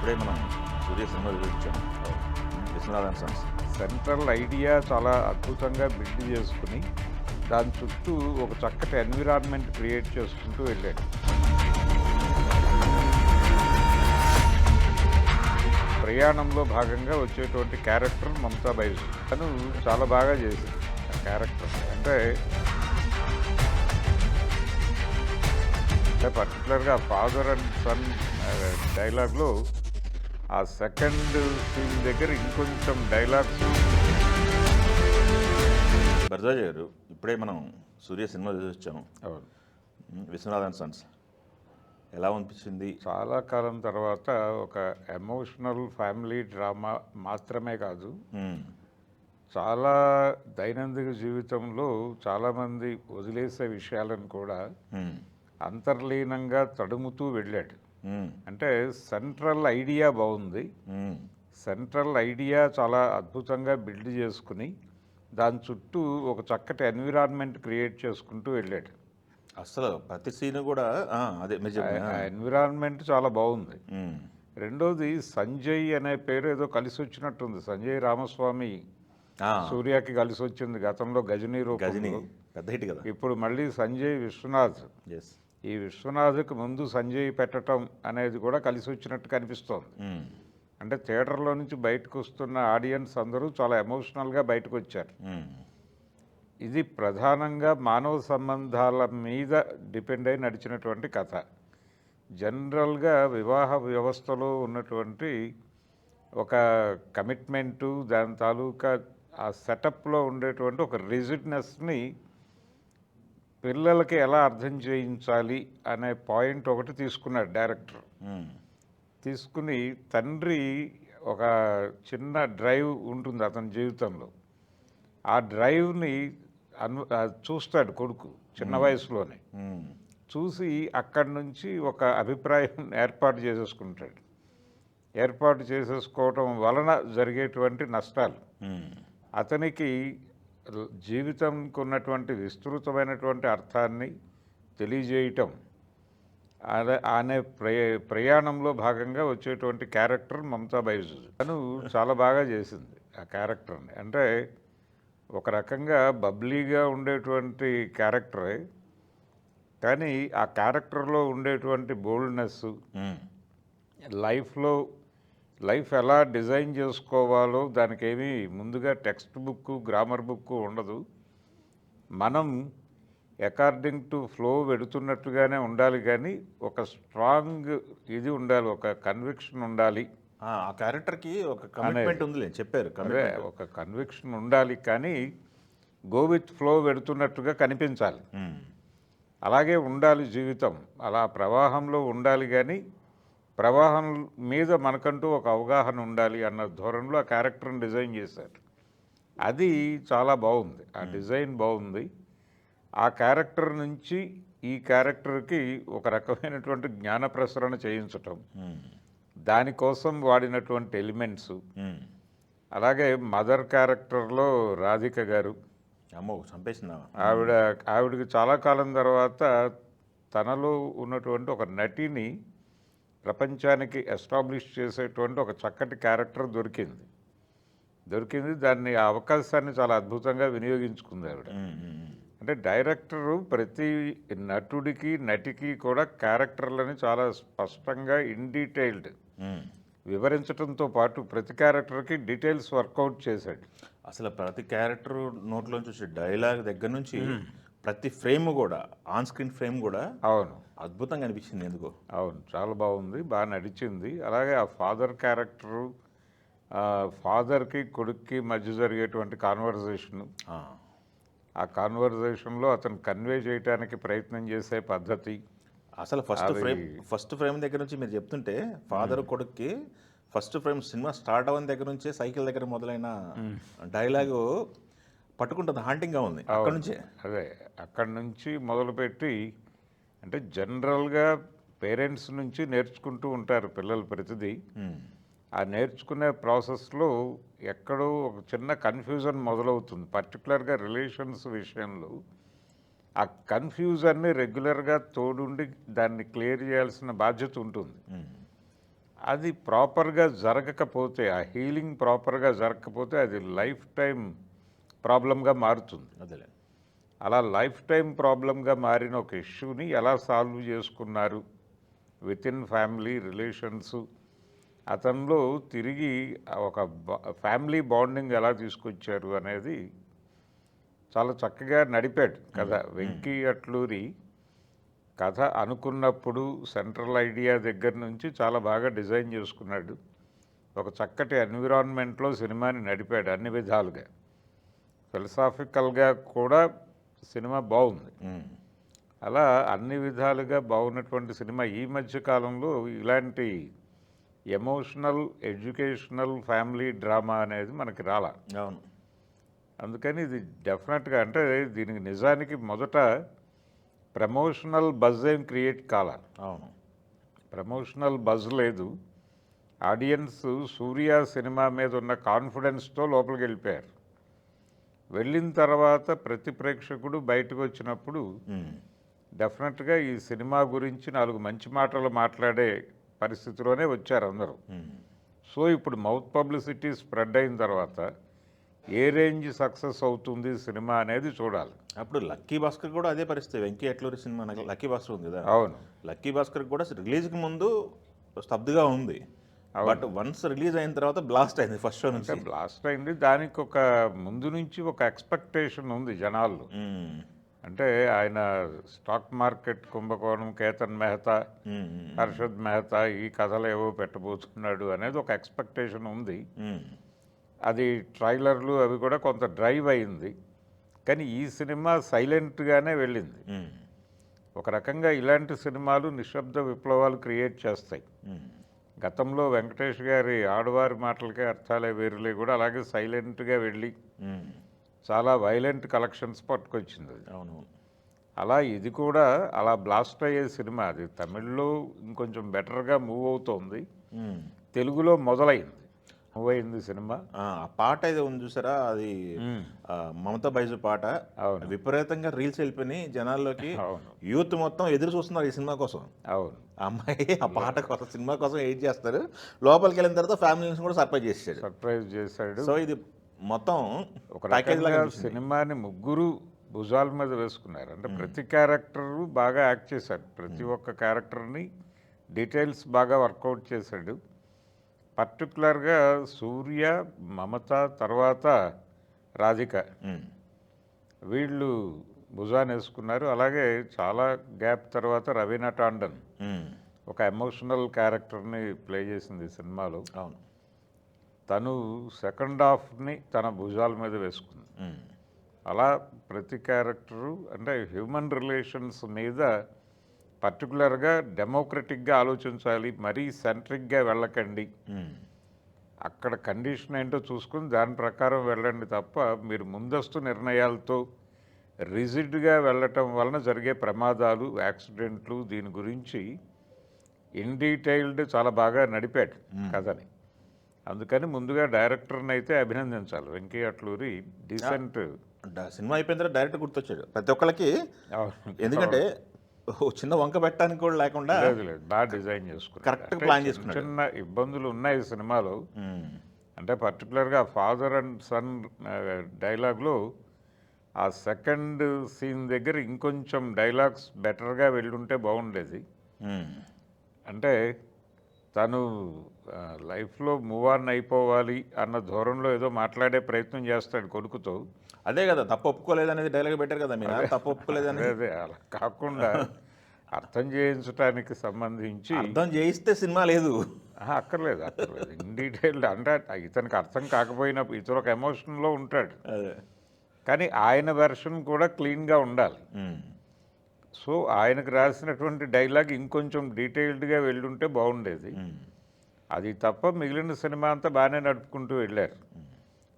ఇప్పుడే మనం సూర్య సినిమా చూపించాం. విశ్వనాథన్ సన్స్. సెంట్రల్ ఐడియా చాలా అద్భుతంగా బిల్డ్ చేసుకుని దాని చుట్టూ ఒక చక్కటి ఎన్విరాన్మెంట్ క్రియేట్ చేసుకుంటూ వెళ్ళాడు. ప్రయాణంలో భాగంగా వచ్చేటువంటి క్యారెక్టర్ మమతా బైజు తను చాలా బాగా చేసింది ఆ క్యారెక్టర్. అంటే పర్టికులర్గా ఫాదర్ అండ్ సన్ డైలాగ్లో ఆ సెకండ్ సీన్ దగ్గర ఇంకొంచెం డైలాగ్స్. భరద్వాజ్ గారు, ఇప్పుడే మనం సూర్య సినిమా చూపించాము. అవును, విశ్వనాథన్ సన్స్ ఎలా అనిపించింది? చాలా కాలం తర్వాత ఒక ఎమోషనల్ ఫ్యామిలీ డ్రామా మాత్రమే కాదు, చాలా దైనందిన జీవితంలో చాలామంది వదిలేసే విషయాలను కూడా అంతర్లీనంగా తడుముతూ వెళ్ళాడు. అంటే సెంట్రల్ ఐడియా బాగుంది, సెంట్రల్ ఐడియా చాలా అద్భుతంగా బిల్డ్ చేసుకుని దాని చుట్టూ ఒక చక్కటి ఎన్విరాన్మెంట్ క్రియేట్ చేసుకుంటూ వెళ్ళాడు. అసలు ప్రతి సీన్ కూడా అదే ఆ ఎన్విరాన్మెంట్ చాలా బాగుంది. రెండోది సంజయ్ అనే పేరు ఏదో కలిసి వచ్చినట్టుంది. సంజయ్ రామస్వామి సూర్యకి కలిసి వచ్చింది గతంలో గజనీ రూపంలో, పెద్ద హిట్ కదా. ఇప్పుడు మళ్ళీ సంజయ్ విశ్వనాథ్. ఈ విశ్వనాథ్కి ముందు సంజయ్ పెట్టడం అనేది కూడా కలిసి వచ్చినట్టు కనిపిస్తోంది. అంటే థియేటర్లో నుంచి బయటకు వస్తున్న ఆడియన్స్ అందరూ చాలా ఎమోషనల్గా బయటకు వచ్చారు. ఇది ప్రధానంగా మానవ సంబంధాల మీద డిపెండ్ అయి నడిచినటువంటి కథ. జనరల్గా వివాహ వ్యవస్థలో ఉన్నటువంటి ఒక కమిట్మెంటు, దాని తాలూకా ఆ సెటప్లో ఉండేటువంటి ఒక రిజిడ్నెస్ని పిల్లలకి ఎలా అర్థం చేయించాలి అనే పాయింట్ ఒకటి తీసుకున్నాడు డైరెక్టర్. తీసుకుని తండ్రి ఒక చిన్న డ్రైవ్ ఉంటుంది అతని జీవితంలో, ఆ డ్రైవ్ని చూస్తాడు కొడుకు చిన్న వయసులోనే. చూసి అక్కడి నుంచి ఒక అభిప్రాయం ఏర్పాటు చేసేసుకుంటాడు. ఏర్పాటు చేసేసుకోవటం వలన జరిగేటువంటి నష్టాలు, అతనికి జీవితంకు ఉన్నటువంటి విస్తృతమైనటువంటి అర్థాన్ని తెలియజేయటం అనే ప్రయాణంలో భాగంగా వచ్చేటువంటి క్యారెక్టర్ మమతా బైజు. తను చాలా బాగా చేసింది ఆ క్యారెక్టర్ని. అంటే ఒక రకంగా బబ్లీగా ఉండేటువంటి క్యారెక్టరే, కానీ ఆ క్యారెక్టర్లో ఉండేటువంటి బోల్డ్నెస్, లైఫ్ ఎలా డిజైన్ చేసుకోవాలో దానికి ఏమీ ముందుగా టెక్స్ట్ బుక్, గ్రామర్ బుక్ ఉండదు. మనం అకార్డింగ్ టు ఫ్లో వెడుతున్నట్టుగానే ఉండాలి, కానీ ఒక స్ట్రాంగ్ ఇది ఉండాలి, ఒక కన్విక్షన్ ఉండాలి. ఆ క్యారెక్టర్కి ఒక కమిట్మెంట్ ఉంది చెప్పారు. ఒక కన్విక్షన్ ఉండాలి, కానీ గో విత్ ఫ్లో వెడుతున్నట్టుగా కనిపించాలి. అలాగే ఉండాలి జీవితం, అలా ప్రవాహంలో ఉండాలి, కానీ ప్రవాహం మీద మనకంటూ ఒక అవగాహన ఉండాలి అన్న ధోరణిలో ఆ క్యారెక్టర్ని డిజైన్ చేశారు. అది చాలా బాగుంది, ఆ డిజైన్ బాగుంది. ఆ క్యారెక్టర్ నుంచి ఈ క్యారెక్టర్కి ఒక రకమైనటువంటి జ్ఞాన ప్రసరణ చేయించటం, దానికోసం వాడినటువంటి ఎలిమెంట్స్. అలాగే మదర్ క్యారెక్టర్లో రాధిక గారు, చంపేసిందా ఆవిడకి చాలా కాలం తర్వాత తనలో ఉన్నటువంటి ఒక నటిని ప్రపంచానికి ఎస్టాబ్లిష్ చేసేటువంటి ఒక చక్కటి క్యారెక్టర్ దొరికింది. దాన్ని ఆ అవకాశాన్ని చాలా అద్భుతంగా వినియోగించుకుంది ఆవిడ. అంటే డైరెక్టరు ప్రతి నటికి కూడా క్యారెక్టర్లని చాలా స్పష్టంగా ఇన్ డీటెయిల్డ్ వివరించడంతో పాటు ప్రతి క్యారెక్టర్కి డీటెయిల్స్ వర్కౌట్ చేశాడు. అసలు ప్రతి క్యారెక్టర్ నోట్లోంచి వచ్చే డైలాగ్ దగ్గర నుంచి ప్రతి ఫ్రేమ్ కూడా, ఆన్ స్క్రీన్ ఫ్రేమ్ కూడా అవును అద్భుతంగా అనిపించింది ఎందుకో. అవును, చాలా బాగుంది, బాగా నడిచింది. అలాగే ఆ ఫాదర్ క్యారెక్టరు, ఫాదర్కి కొడుక్కి మధ్య జరిగేటువంటి కాన్వర్జేషను, ఆ కాన్వర్జేషన్లో అతను కన్వే చేయడానికి ప్రయత్నం చేసే పద్ధతి. అసలు ఫస్ట్ ఫ్రేమ్ దగ్గర నుంచి మీరు చెప్తుంటే ఫాదర్ కొడుక్కి ఫస్ట్ ఫ్రేమ్ సినిమా స్టార్ట్ అవ్వని దగ్గర నుంచే సైకిల్ దగ్గర మొదలైన డైలాగు పట్టుకుంటుంది, హాంటింగ్గా ఉంది అక్కడ నుంచే. అక్కడి నుంచి మొదలుపెట్టి, అంటే జనరల్గా పేరెంట్స్ నుంచి నేర్చుకుంటూ ఉంటారు పిల్లలు ప్రతిదీ. ఆ నేర్చుకునే ప్రాసెస్లో ఎక్కడో ఒక చిన్న కన్ఫ్యూజన్ మొదలవుతుంది, పర్టికులర్గా రిలేషన్స్ విషయంలో. ఆ కన్ఫ్యూజన్ని రెగ్యులర్గా తోడుండి దాన్ని క్లియర్ చేయాల్సిన బాధ్యత ఉంటుంది. అది ప్రాపర్గా జరగకపోతే, ఆ హీలింగ్ ప్రాపర్గా జరగకపోతే అది లైఫ్ టైం ప్రాబ్లంగా మారుతుంది. అదేలే. అలా లైఫ్ టైం ప్రాబ్లంగా మారిన ఒక ఇష్యూని ఎలా సాల్వ్ చేసుకున్నారు విత్ ఇన్ ఫ్యామిలీ రిలేషన్స్, అతనిలో తిరిగి ఒక ఫ్యామిలీ బాండింగ్ ఎలా తీసుకొచ్చారు అనేది చాలా చక్కగా నడిపాడు కథ. వెంకీ అట్లూరి కథ అనుకున్నప్పుడు సెంట్రల్ ఐడియా దగ్గర నుంచి చాలా బాగా డిజైన్ చేసుకున్నాడు. ఒక చక్కటి ఎన్విరాన్మెంట్లో సినిమాని నడిపాడు అన్ని విధాలుగా. ఫిలసాఫికల్గా కూడా సినిమా బాగుంది. అలా అన్ని విధాలుగా బాగున్నటువంటి సినిమా ఈ మధ్య కాలంలో ఇలాంటి ఎమోషనల్, ఎడ్యుకేషనల్ ఫ్యామిలీ డ్రామా అనేది మనకి రాలా. అవును. అందుకని ఇది డెఫినెట్గా, అంటే దీనికి నిజానికి మొదట ప్రమోషనల్ బజ్ ఏం క్రియేట్ కాలా. అవును. ప్రమోషనల్ బజ్ లేదు. ఆడియన్స్ సూర్య సినిమా మీద ఉన్న కాన్ఫిడెన్స్తో లోపలికి వెళ్ళిపోయారు. వెళ్ళిన తర్వాత ప్రతి ప్రేక్షకుడు బయటకు వచ్చినప్పుడు డెఫినెట్గా ఈ సినిమా గురించి 4 మంచి మాటలు మాట్లాడే పరిస్థితిలోనే వచ్చారు అందరూ. సో ఇప్పుడు మౌత్ పబ్లిసిటీ స్ప్రెడ్ అయిన తర్వాత ఏ రేంజ్ సక్సెస్ అవుతుంది సినిమా అనేది చూడాలి. అప్పుడు లక్కీ భాస్కర్ కూడా అదే పరిస్థితి. వెంకీ అట్లూరి సినిమా లక్కీ భాస్కర్ ఉంది కదా. అవును. లక్కీ భాస్కర్ కూడా రిలీజ్కి ముందు స్తబ్దుగా ఉంది. బట్ వన్స్ రిలీజ్ అయిన తర్వాత బ్లాస్ట్ అయింది ఫస్ట్ షో నుంచి. బ్లాస్ట్ అయింది. దానికి ఒక ముందు నుంచి ఒక ఎక్స్పెక్టేషన్ ఉంది జనాల్లో. అంటే ఆయన స్టాక్ మార్కెట్ కుంభకోణం, కేతన్ మెహతా, హర్షద్ మెహతా ఈ కథలు ఏవో పెట్టబోతున్నాడు అనేది ఒక ఎక్స్పెక్టేషన్ ఉంది. అది ట్రైలర్లు అవి కూడా కొంత డ్రైవ్ అయింది. కానీ ఈ సినిమా సైలెంట్గానే వెళ్ళింది. ఒక రకంగా ఇలాంటి సినిమాలు నిశ్శబ్ద విప్లవాలు క్రియేట్ చేస్తాయి. గతంలో వెంకటేష్ గారి ఆడవారి మాటలకే అర్థాలే వేరులే కూడా అలాగే సైలెంట్గా వెళ్ళి చాలా వైలెంట్ కలెక్షన్స్ పట్టుకొచ్చింది అది. అవును. అలా ఇది కూడా అలా బ్లాస్ట్ అయ్యే సినిమా. అది తమిళ్లో ఇంకొంచెం బెటర్గా మూవ్ అవుతోంది. తెలుగులో మొదలైంది, మూవ్ అయింది సినిమా. ఆ పాట ఏదో ఉంది చూసారా, అది మమతా బైజు పాట. అవును. విపరీతంగా రీల్స్ వెళ్ళిపోయినాయి జనాల్లోకి. అవును. యూత్ మొత్తం ఎదురు చూస్తున్నారు ఈ సినిమా కోసం. అవును. అమ్మాయి ఆ పాట కోసం, సినిమా కోసం వెయిట్ చేస్తారు. లోపలికి వెళ్ళిన తర్వాత ఫ్యామిలీని కూడా సర్ప్రైజ్ చేశాడు. సో ఇది మొత్తం ఒక రకంగా సినిమాని ముగ్గురు భుజాల మీద వేసుకున్నారు. అంటే ప్రతి క్యారెక్టరు బాగా యాక్ట్ చేశాడు. ప్రతి ఒక్క క్యారెక్టర్ని డీటెయిల్స్ బాగా వర్కౌట్ చేశాడు. పర్టికులర్గా సూర్య, మమత, తర్వాత రాధిక వీళ్ళు భుజాన్ని వేసుకున్నారు. అలాగే చాలా గ్యాప్ తర్వాత రవీనా టాండన్ ఒక ఎమోషనల్ క్యారెక్టర్ని ప్లే చేసింది సినిమాలో. అవును. తను సెకండ్ హాఫ్ని తన భుజాల మీద వేసుకుంది. అలా ప్రతి క్యారెక్టరు అంటే హ్యూమన్ రిలేషన్స్ మీద పర్టికులర్గా డెమోక్రటిక్గా ఆలోచించాలి, మరీ సెంట్రిక్గా వెళ్ళకండి, అక్కడ కండిషన్ ఏంటో చూసుకుని దాని ప్రకారం వెళ్ళండి తప్ప మీరు ముందస్తు నిర్ణయాలతో రిజిడ్గా వెళ్ళటం వలన జరిగే ప్రమాదాలు, యాక్సిడెంట్లు, దీని గురించి ఇన్ డీటెయిల్డ్ చాలా బాగా నడిపాడు కథని. అందుకని ముందుగా డైరెక్టర్ని అయితే అభినందించాలి. వెంకీ అట్లూరి డీసెంట్. సినిమా అయిపోయిన తర్వాత డైరెక్ట్ గుర్తొచ్చాడు ప్రతి ఒక్కరికి. ఎందుకంటే చిన్న వంక పెట్టడానికి కూడా లేకుండా లేదు బాగా డిజైన్ చేసుకున్నాడు, కరెక్ట్ ప్లాన్ చేసుకున్నాడు. చిన్న ఇబ్బందులు ఉన్నాయి సినిమాలో. అంటే పర్టికులర్గా ఫాదర్ అండ్ సన్ డైలాగ్లో ఆ సెకండ్ సీన్ దగ్గర ఇంకొంచెం డైలాగ్స్ బెటర్గా వెళ్ళుంటే బాగుండేది. అంటే తను లైఫ్లో మూవ్ ఆన్ అయిపోవాలి అన్న ధోరణిలో ఏదో మాట్లాడే ప్రయత్నం చేస్తాడు కొడుకుతో. అదే కదా, తప్పు ఒప్పుకోలేదు అనేది డైలాగ్ పెట్టారు కదా మీరు. తప్పు ఒప్పుకోలేదు అనేది అదే అలా కాకుండా అర్థం చేయించడానికి సంబంధించి అర్థం చేయిస్తే సినిమా లేదు. అక్కర్లేదు ఇన్ డీటెయిల్డ్. అంటే ఇతనికి అర్థం కాకపోయినా ఇతను ఒక ఎమోషన్లో ఉంటాడు, కానీ ఆయన వెర్షన్ కూడా క్లీన్గా ఉండాలి. సో ఆయనకు రాసినటువంటి డైలాగ్ ఇంకొంచెం డీటెయిల్డ్గా వెళ్ళుంటే బాగుండేది. అది తప్ప మిగిలిన సినిమా అంతా బాగానే నడుపుకుంటూ వెళ్ళారు.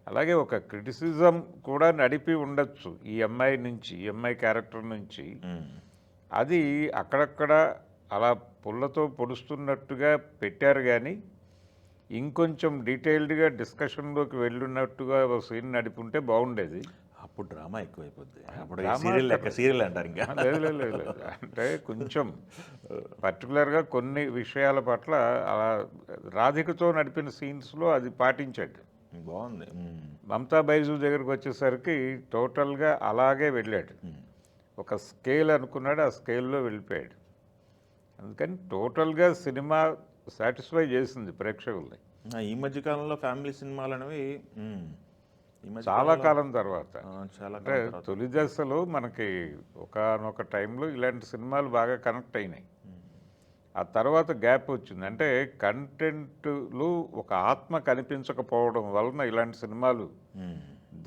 అలాగే ఒక క్రిటిసిజం కూడా నడిపి ఉండొచ్చు ఈ అమ్మాయి నుంచి, ఈ అమ్మాయి క్యారెక్టర్ నుంచి. అది అక్కడక్కడ అలా పుల్లతో పొడుస్తున్నట్టుగా పెట్టారు, కానీ ఇంకొంచెం డీటెయిల్డ్గా డిస్కషన్లోకి వెళ్ళున్నట్టుగా ఒక సీన్ నడిపుంటే బాగుండేది. ఆ అప్పుడు డ్రామా ఎక్కువైపోద్ది, అప్పుడు డ్రామా సీరియల్ లెక్క సీరియల్ అంటారు ఇంకా. లేదు లేదు లేదు లేదు. అంటే కొంచెం పర్టికులర్గా కొన్ని విషయాల పట్ల అలా రాధికతో నడిపిన సీన్స్లో అది పాటించాడు. బాగుంది. మమతా బైజు దగ్గరికి వచ్చేసరికి టోటల్గా అలాగే వెళ్ళాడు. ఒక స్కేల్ అనుకున్నాడు, ఆ స్కేల్లో వెళ్ళిపోయాడు. అందుకని టోటల్గా సినిమా సాటిస్ఫై చేసింది ప్రేక్షకుల్ని ఈ మధ్య కాలంలో ఫ్యామిలీ సినిమాలు అనేవి ఈ మధ్య చాలా కాలం తర్వాత. చాలా అంటే తొలి దశలో మనకి ఒకానొక టైంలో ఇలాంటి సినిమాలు బాగా కనెక్ట్ అయినాయి. ఆ తర్వాత గ్యాప్ వచ్చింది. అంటే కంటెంట్లు ఒక ఆత్మ కనిపించకపోవడం వలన ఇలాంటి సినిమాలు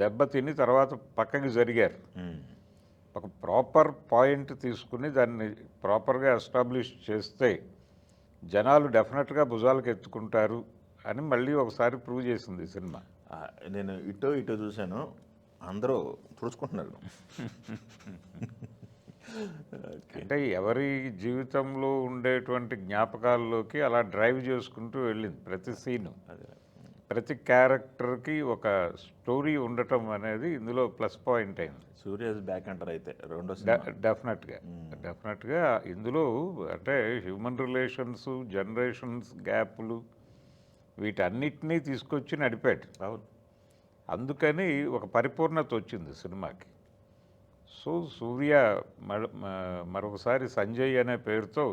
దెబ్బతిని తర్వాత పక్కకి జరిగారు. ఒక ప్రాపర్ పాయింట్ తీసుకుని దాన్ని ప్రాపర్గా ఎస్టాబ్లిష్ చేస్తే జనాలు డెఫినెట్గా భుజాలకు ఎత్తుకుంటారు అని మళ్ళీ ఒకసారి ప్రూవ్ చేసింది ఈ సినిమా. నేను ఇటో చూశాను, అందరూ తుడుచుకుంటున్నారు. అంటే ఎవరి జీవితంలో ఉండేటువంటి జ్ఞాపకాల్లోకి అలా డ్రైవ్ చేసుకుంటూ వెళ్ళింది ప్రతి సీను. ప్రతి క్యారెక్టర్కి ఒక స్టోరీ ఉండటం అనేది ఇందులో ప్లస్ పాయింట్ అయింది. సూర్యస్ బ్యాక్ అంటారు అయితే రెండో డెఫినెట్గా ఇందులో అంటే హ్యూమన్ రిలేషన్స్, జనరేషన్స్ గ్యాప్లు వీటన్నిటినీ తీసుకొచ్చి నడిపాడు. అవును. అందుకని ఒక పరిపూర్ణత వచ్చింది సినిమాకి. సో సూర్య మరొకసారి సంజయ్ అనే పేరుతో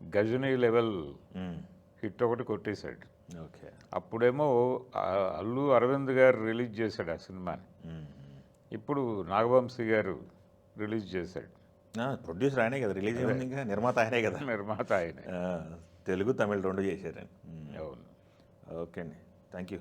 గజనీ లెవెల్ హిట్ ఒకటి కొట్టేశాడు. ఓకే. అప్పుడేమో అల్లు అరవింద్ గారు రిలీజ్ చేశాడు ఆ సినిమాని. ఇప్పుడు నాగవంశీ గారు రిలీజ్ చేశాడు. ప్రొడ్యూసర్ ఆయనే కదా, రిలీజ్ అయింది ఇంకా నిర్మాత ఆయనే కదా. నిర్మాత ఆయనే. తెలుగు తమిళ్ రెండు చేశారని. అవును. ఓకే అండి, థ్యాంక్ యూ.